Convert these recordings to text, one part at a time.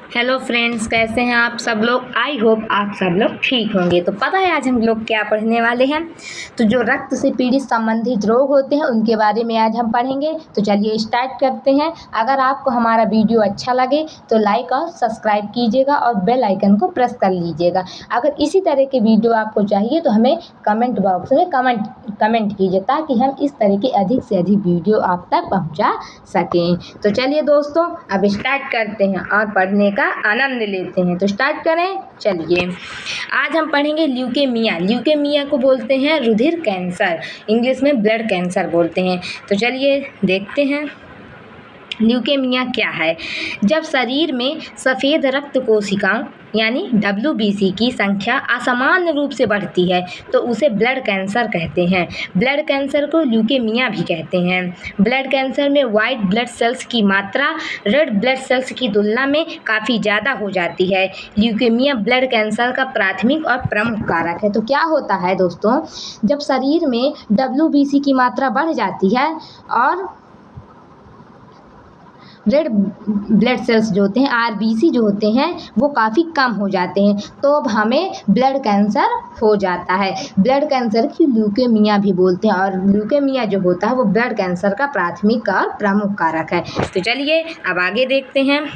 Hello friends, कैसे हैं आप सब लोग। आई होप आप सब लोग ठीक होंगे। तो पता है आज हम लोग क्या पढ़ने वाले हैं। तो जो रक्त से पीड़ित संबंधित रोग होते हैं उनके बारे में आज हम पढ़ेंगे। तो चलिए स्टार्ट करते हैं। अगर आपको हमारा वीडियो अच्छा लगे तो लाइक और सब्सक्राइब कीजिएगा और बेल आइकन को प्रेस कर लीजिएगा। अगर इसी तरह के वीडियो आपको चाहिए तो हमें कमेंट बॉक्स में कमेंट कीजिए ताकि हम इस तरह के अधिक से अधिक वीडियो आप तक पहुंचा सकें। तो चलिए दोस्तों अब स्टार्ट करते हैं और पढ़ने का आनंद लेते हैं। तो स्टार्ट करें। चलिए आज हम पढ़ेंगे ल्यूकेमिया। ल्यूकेमिया को बोलते हैं रुधिर कैंसर, इंग्लिश में ब्लड कैंसर बोलते हैं। तो चलिए देखते हैं ल्यूकेमिया क्या है। जब शरीर में सफ़ेद रक्त कोशिकाओं यानी WBC की संख्या असामान्य रूप से बढ़ती है तो उसे ब्लड कैंसर कहते हैं। ब्लड कैंसर को ल्यूकेमिया भी कहते हैं। ब्लड कैंसर में वाइट ब्लड सेल्स की मात्रा रेड ब्लड सेल्स की तुलना में काफ़ी ज़्यादा हो जाती है। ल्यूकेमिया ब्लड कैंसर का प्राथमिक और प्रमुख कारक है। तो क्या होता है दोस्तों, जब शरीर में WBC की मात्रा बढ़ जाती है और रेड ब्लड सेल्स जो होते हैं RBC जो होते हैं वो काफ़ी कम हो जाते हैं तो अब हमें ब्लड कैंसर हो जाता है। ब्लड कैंसर की ल्यूकेमिया भी बोलते हैं और ल्यूकेमिया जो होता है वो ब्लड कैंसर का प्राथमिक और प्रमुख कारक है। तो चलिए अब आगे देखते हैं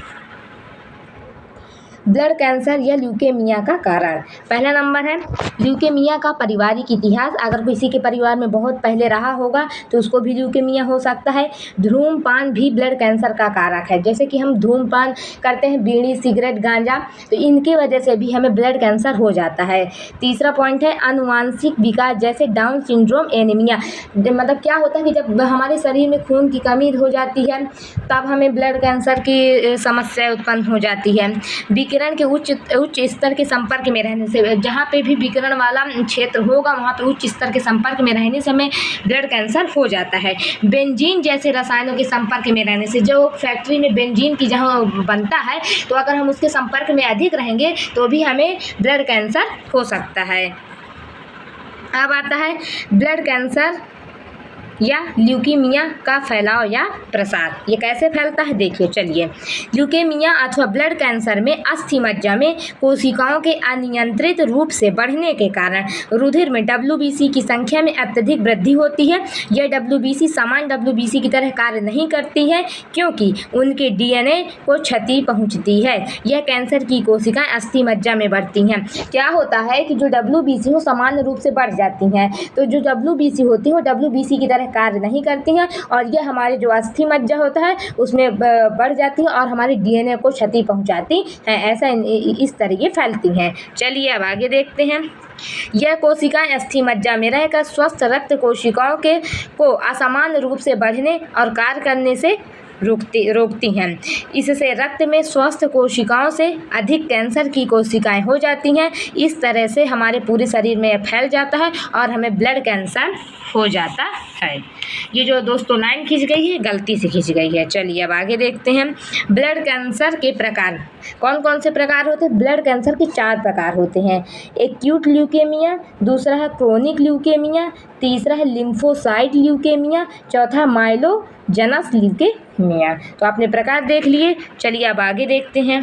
ब्लड कैंसर या ल्यूकेमिया का कारण। पहला नंबर है ल्यूकेमिया का पारिवारिक इतिहास। अगर किसी के परिवार में बहुत पहले रहा होगा तो उसको भी ल्यूकेमिया हो सकता है। धूम्रपान भी ब्लड कैंसर का कारक है। जैसे कि हम धूम्रपान करते हैं, बीड़ी सिगरेट गांजा, तो इनकी वजह से भी हमें ब्लड कैंसर हो जाता है। तीसरा पॉइंट है आनुवांशिक विकार, जैसे डाउन सिंड्रोम, एनीमिया। मतलब क्या होता है कि जब हमारे शरीर में खून की कमी हो जाती है तब हमें ब्लड कैंसर की समस्या उत्पन्न हो जाती है। विकिरण के उच्च स्तर के संपर्क में रहने से, जहाँ पे भी विकिरण वाला क्षेत्र होगा वहाँ पे उच्च स्तर के संपर्क में रहने से हमें ब्लड कैंसर हो जाता है। बेंजीन जैसे रसायनों के संपर्क में रहने से, जो फैक्ट्री में बेंजीन की जहाँ बनता है तो अगर हम उसके संपर्क में अधिक रहेंगे तो भी हमें ब्लड कैंसर हो सकता है। अब आता है ब्लड कैंसर या ल्यूकेमिया का फैलाव या प्रसार। ये कैसे फैलता है देखिए। चलिए ल्यूकेमिया अथवा ब्लड कैंसर में अस्थि मज्जा में कोशिकाओं के अनियंत्रित रूप से बढ़ने के कारण रुधिर में WBC की संख्या में अत्यधिक वृद्धि होती है। यह WBC सामान्य WBC की तरह कार्य नहीं करती है क्योंकि उनके DNA को क्षति पहुंचती है। यह कैंसर की कोशिकाएं अस्थि मज्जा में बढ़ती हैं। क्या होता है कि जो WBC हो सामान्य रूप से बढ़ जाती हैं, तो जो WBC होती है वो WBC की तरह कार्य नहीं करती हैं और ये हमारे जो अस्थि मज्जा होता है उसमें बढ़ जाती है और हमारे DNA को क्षति पहुंचाती हैं। ऐसा इस तरीके फैलती हैं। चलिए अब आगे देखते हैं। यह कोशिकाएं अस्थि मज्जा में रहकर स्वस्थ रक्त कोशिकाओं को असामान्य रूप से बढ़ने और कार्य करने से रोकती हैं। इससे रक्त में स्वस्थ कोशिकाओं से अधिक कैंसर की कोशिकाएं हो जाती हैं। इस तरह से हमारे पूरे शरीर में फैल जाता है और हमें ब्लड कैंसर हो जाता है। ये जो दोस्तों लाइन खींच गई है गलती से खींच गई है। चलिए अब आगे देखते हैं ब्लड कैंसर के प्रकार। कौन कौन से प्रकार होते हैं? ब्लड कैंसर के 4 प्रकार होते हैं। एक्यूट ल्यूकेमिया, दूसरा है क्रोनिक ल्यूकेमिया, तीसरा है लिम्फोसाइट ल्यूकेमिया, चौथा माइलोजेनस ल्यूकेमिया। तो आपने प्रकार देख लिए। चलिए अब आगे देखते हैं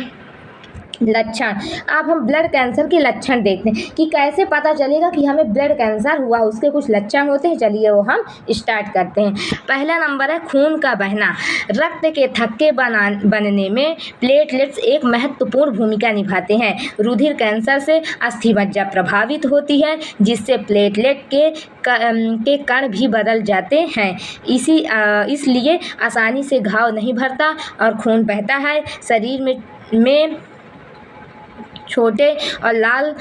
लक्षण। अब हम ब्लड कैंसर के लक्षण देखते हैं कि कैसे पता चलेगा कि हमें ब्लड कैंसर हुआ। उसके कुछ लक्षण होते हैं। चलिए वो हम स्टार्ट करते हैं। पहला नंबर है खून का बहना। रक्त के थक्के बनने में प्लेटलेट्स एक महत्वपूर्ण भूमिका निभाते हैं। रुधिर कैंसर से अस्थि मज्जा प्रभावित होती है जिससे प्लेटलेट के कण भी बदल जाते हैं। इसलिए आसानी से घाव नहीं भरता और खून बहता है। शरीर में छोटे और लाल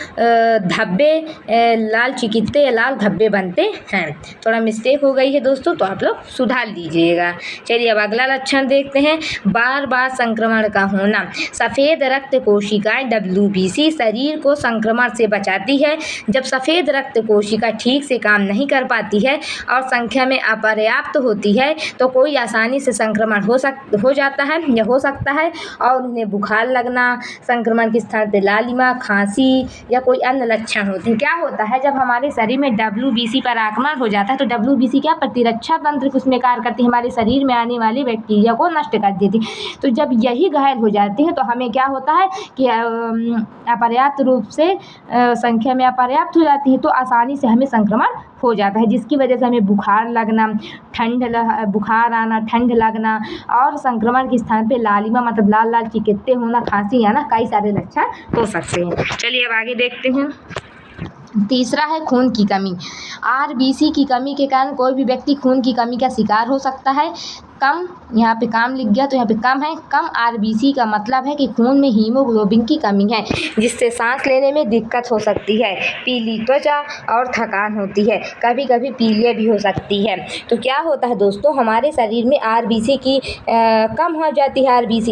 चिकित्ते या लाल धब्बे बनते हैं। थोड़ा मिस्टेक हो गई है दोस्तों, तो आप लोग सुधार लीजिएगा। चलिए अब अगला लक्षण देखते हैं। बार बार संक्रमण का होना। सफ़ेद रक्त कोशिकाएं WBC शरीर को संक्रमण से बचाती है। जब सफ़ेद रक्त कोशिका ठीक से काम नहीं कर पाती है और संख्या में अपर्याप्त होती है तो कोई आसानी से संक्रमण हो जाता है या हो सकता है और उन्हें बुखार लगना, संक्रमण के स्थान पर लाल लालिमा, खांसी या कोई अन्य लक्षण होते हैं। क्या होता है, जब हमारे शरीर में WBC पर आक्रमण हो जाता है तो WBC क्या प्रतिरक्षा तंत्र उसमें कार्य करती है, हमारे शरीर में आने वाली बैक्टीरिया को नष्ट कर देती है। तो जब यही घायल हो जाती है तो हमें क्या होता है कि अपर्याप्त रूप से संख्या में अपर्याप्त हो जाती है तो आसानी से हमें संक्रमण हो जाता है, जिसकी वजह से हमें बुखार लगना, बुखार आना, ठंड लगना और संक्रमण के स्थान पे लालिमा मतलब लाल लाल चिकित्ते होना, खांसी आना, कई सारे लक्षण हो सकते हैं। चलिए अब आगे देखते हैं। तीसरा है खून की कमी। RBC की कमी के कारण कोई भी व्यक्ति खून की कमी का शिकार हो सकता है। कम, यहाँ पे काम लिख गया तो यहाँ पे कम है। कम RBC का मतलब है कि खून में हीमोग्लोबिन की कमी है, जिससे सांस लेने में दिक्कत हो सकती है, पीली त्वचा और थकान होती है, कभी कभी पीलिया भी हो सकती है। तो क्या होता है दोस्तों, हमारे शरीर में RBC की कम हो जाती है।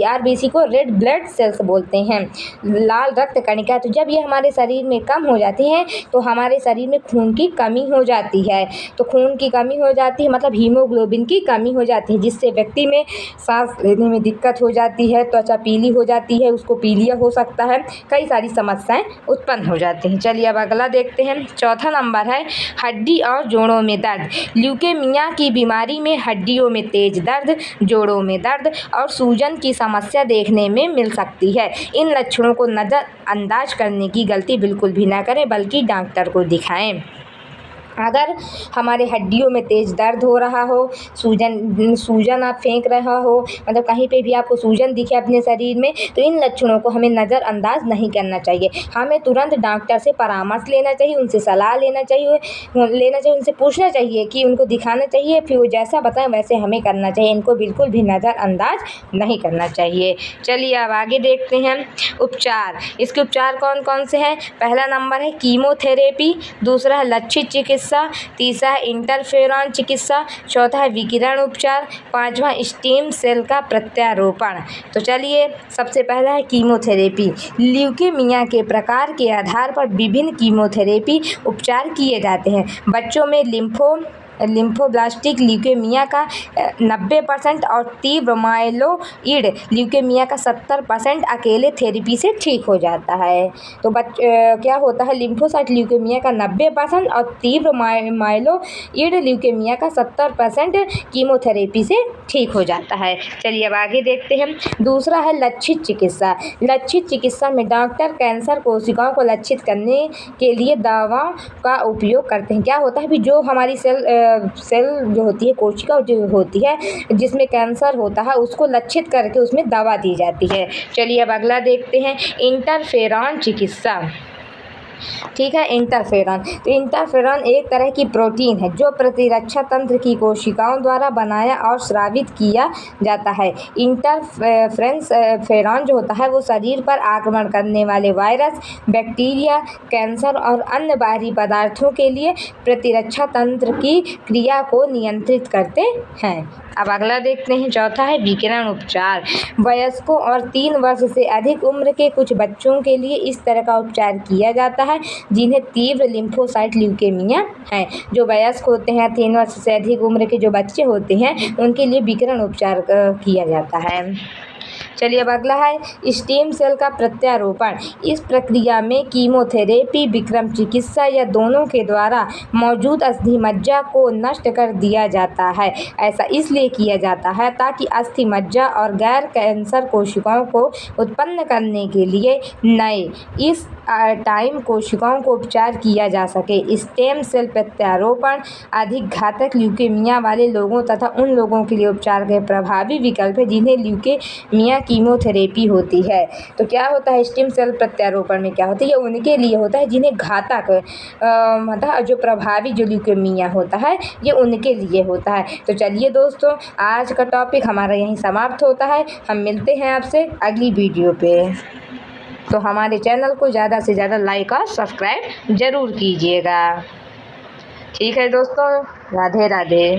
RBC को रेड ब्लड सेल्स बोलते हैं, लाल रक्त कणिका। तो जब ये हमारे शरीर में कम हो जाती हैं तो हमारे शरीर में खून की कमी हो जाती है। तो खून की कमी हो जाती है मतलब हीमोग्लोबिन की कमी हो जाती है, जिससे व्यक्ति में सांस लेने में दिक्कत हो जाती है, त्वचा पीली हो जाती है, उसको पीलिया हो सकता है, कई सारी समस्याएं उत्पन्न हो जाती हैं। चलिए अब अगला देखते हैं। चौथा नंबर है हड्डी और जोड़ों में दर्द। ल्यूकेमिया की बीमारी में हड्डियों में तेज दर्द, जोड़ों में दर्द और सूजन की समस्या देखने में मिल सकती है। इन लक्षणों को नज़रअंदाज करने की गलती बिल्कुल भी ना करें, बल्कि डॉक्टर को दिखाएं। अगर हमारे हड्डियों में तेज़ दर्द हो रहा हो, सूजन आप फेंक रहा हो, मतलब कहीं पे भी आपको सूजन दिखे अपने शरीर में, तो इन लक्षणों को हमें नज़रअंदाज नहीं करना चाहिए। हमें तुरंत डॉक्टर से परामर्श लेना चाहिए, उनसे सलाह लेना चाहिए, उनसे पूछना चाहिए कि उनको दिखाना चाहिए, फिर वो जैसा बताएं वैसे हमें करना चाहिए। इनको बिल्कुल भी नज़रअंदाज नहीं करना चाहिए। चलिए अब आगे देखते हैं। उपचार, इसके उपचार कौन कौन से हैं? पहला नंबर है कीमोथेरेपी, दूसरा है लक्षित चिकित्सा, तीसरा है इंटरफेरॉन चिकित्सा, चौथा है विकिरण उपचार, पांचवा स्टेम सेल का प्रत्यारोपण। तो चलिए सबसे पहला है कीमोथेरेपी। ल्यूकेमिया के प्रकार के आधार पर विभिन्न कीमोथेरेपी उपचार किए जाते हैं। बच्चों में लिम्फोब्लास्टिक ल्यूकेमिया का 90% और तीव्र माइलोइड ल्यूकेमिया का 70% अकेले थेरेपी से ठीक हो जाता है। तो क्या होता है, लिम्फोसाइट ल्यूकेमिया का 90% और तीव्र माइलोइड ल्यूकेमिया का 70% कीमोथेरेपी से ठीक हो जाता है। चलिए अब आगे देखते हैं। दूसरा है लक्षित चिकित्सा। लक्षित चिकित्सा में डॉक्टर कैंसर कोशिकाओं को लक्षित करने के लिए दवाओं का उपयोग करते हैं। क्या होता है भी, जो हमारी सेल जो होती है, कोशिका जो होती है जिसमें कैंसर होता है, उसको लक्षित करके उसमें दवा दी जाती है। चलिए अब अगला देखते हैं। इंटरफेरॉन चिकित्सा। ठीक है, इंटरफेरॉन। तो इंटरफेरॉन एक तरह की प्रोटीन है जो प्रतिरक्षा तंत्र की कोशिकाओं द्वारा बनाया और स्रावित किया जाता है। इंटरफेरॉन जो होता है वो शरीर पर आक्रमण करने वाले वायरस, बैक्टीरिया, कैंसर और अन्य बाहरी पदार्थों के लिए प्रतिरक्षा तंत्र की क्रिया को नियंत्रित करते हैं। अब अगला देखते हैं। चौथा है विकिरण उपचार। वयस्कों और 3 वर्ष से अधिक उम्र के कुछ बच्चों के लिए इस तरह का उपचार किया जाता है जिन्हें तीव्र लिम्फोसाइट ल्यूकेमिया है। जो वयस्क होते हैं, 3 वर्ष से अधिक उम्र के जो बच्चे होते हैं, उनके लिए विकिरण उपचार किया जाता है। चलिए अब अगला है स्टेम सेल का प्रत्यारोपण। इस प्रक्रिया में कीमोथेरेपी, विकिरण चिकित्सा या दोनों के द्वारा मौजूद अस्थि मज्जा को नष्ट कर दिया जाता है। ऐसा इसलिए किया जाता है ताकि अस्थि मज्जा और गैर कैंसर कोशिकाओं को उत्पन्न करने के लिए नए इस टाइम कोशिकाओं को उपचार किया जा सके। स्टेम सेल प्रत्यारोपण अधिक घातक ल्यूकेमिया वाले लोगों तथा उन लोगों के लिए उपचार के प्रभावी विकल्प है जिन्हें ल्यूकेमिया कीमोथेरेपी होती है। तो क्या होता है स्टेम सेल प्रत्यारोपण में, क्या होता है, ये उनके लिए होता है जिन्हें घातक मतलब जो प्रभावी जो ल्यूकेमिया होता है ये उनके लिए होता है। तो चलिए दोस्तों, आज का टॉपिक हमारा यहीं समाप्त होता है। हम मिलते हैं आपसे अगली वीडियो पे। तो हमारे चैनल को ज़्यादा से ज़्यादा लाइक और सब्सक्राइब ज़रूर कीजिएगा। ठीक है दोस्तों, राधे राधे।